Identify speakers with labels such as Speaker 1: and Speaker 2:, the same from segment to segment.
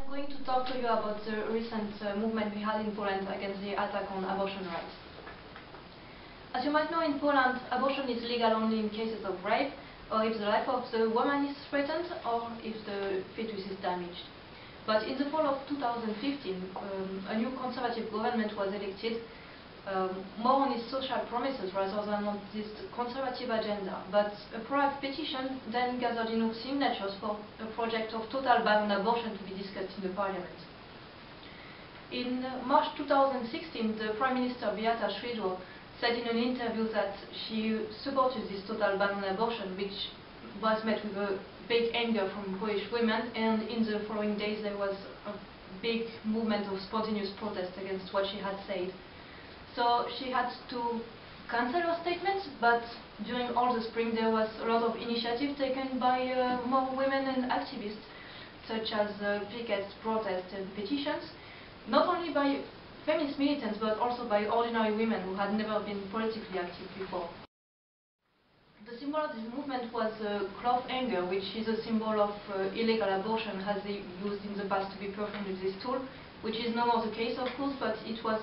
Speaker 1: I'm going to talk to you about the recent movement we had in Poland against the attack on abortion rights. As you might know, in Poland, abortion is legal only in cases of rape, or if the life of the woman is threatened, or if the fetus is damaged. But in the fall of 2015, a new conservative government was elected, more on its social promises rather than on this conservative agenda. But a pro-life petition then gathered enough signatures for a project of total ban on abortion to be discussed in the parliament. In March 2016, the Prime Minister Beata Szydło said in an interview that she supported this total ban on abortion, which was met with a big anger from Polish women, and in the following days there was a big movement of spontaneous protest against what she had said. So she had to cancel her statement, but during all the spring there was a lot of initiative taken by more women and activists, such as pickets, protests and petitions, not only by feminist militants but also by ordinary women who had never been politically active before. The symbol of this movement was cloth hanger, which is a symbol of illegal abortion as they used in the past to be performed with this tool, which is no more the case of course, but it was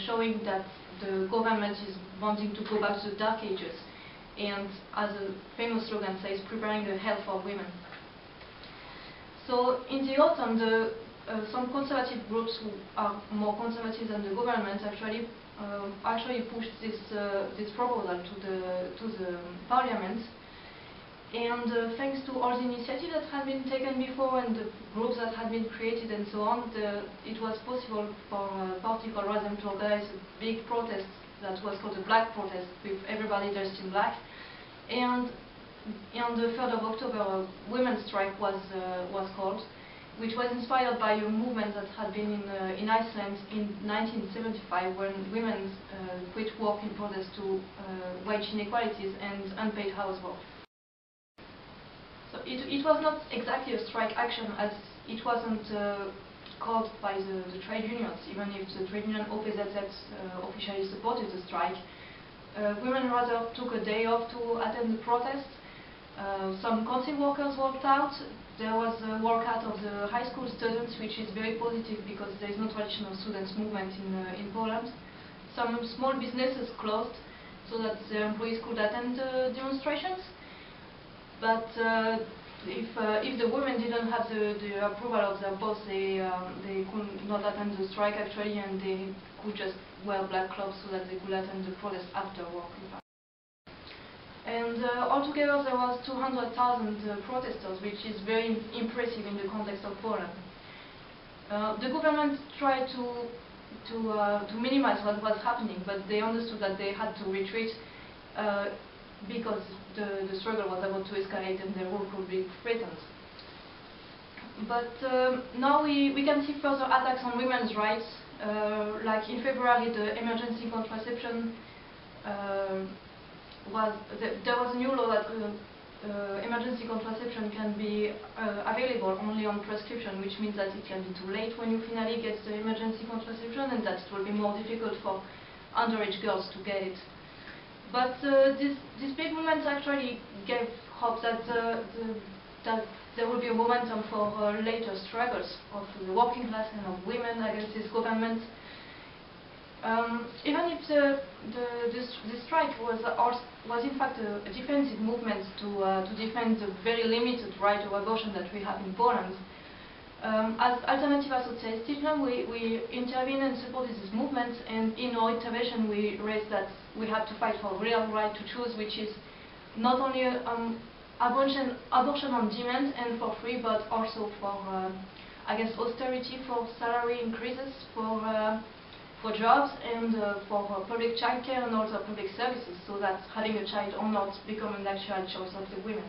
Speaker 1: showing that the government is wanting to go back to the dark ages and, as a famous slogan says, preparing the hell for women. So in the autumn, some conservative groups who are more conservative than the government actually pushed this proposal to the parliament. And thanks to all the initiatives that had been taken before and the groups that had been created and so on, it was possible for a party called Razem to organize a big protest that was called the Black Protest, with everybody dressed in black. And on the 3rd of October, a women's strike was called, which was inspired by a movement that had been in Iceland in 1975, when women quit work in protest to wage inequalities and unpaid housework. So it was not exactly a strike action, as it wasn't called by the trade unions, even if the trade union OPZZ officially supported the strike. Women rather took a day off to attend the protest. Some council workers walked out. There was a walkout of the high school students, which is very positive because there is no traditional students' movement in Poland. Some small businesses closed so that their employees could attend the demonstrations. But if the women didn't have the approval of their boss, they could not attend the strike actually, and they could just wear black clothes so that they could attend the protest after work. And altogether there was 200,000 protesters, which is very impressive in the context of Poland. The government tried to minimize what was happening, but they understood that they had to retreat because the struggle was about to escalate and the rule could be threatened. But now we can see further attacks on women's rights. Like in February, the emergency contraception there was a new law that emergency contraception can be available only on prescription, which means that it can be too late when you finally get the emergency contraception, and that it will be more difficult for underage girls to get it. But this big movement actually gave hope that that there will be a momentum for later struggles of the working class and of women against this government. Even if the strike was in fact a defensive movement to defend the very limited right of abortion that we have in Poland, as Alternativa Socjalistyczna we intervened and supported this movement, and in our intervention we raised that we have to fight for a real right to choose, which is not only abortion on demand and for free, but also for against austerity, for salary increases, for jobs, and for public childcare and also public services, so that having a child or not become an actual choice of the women.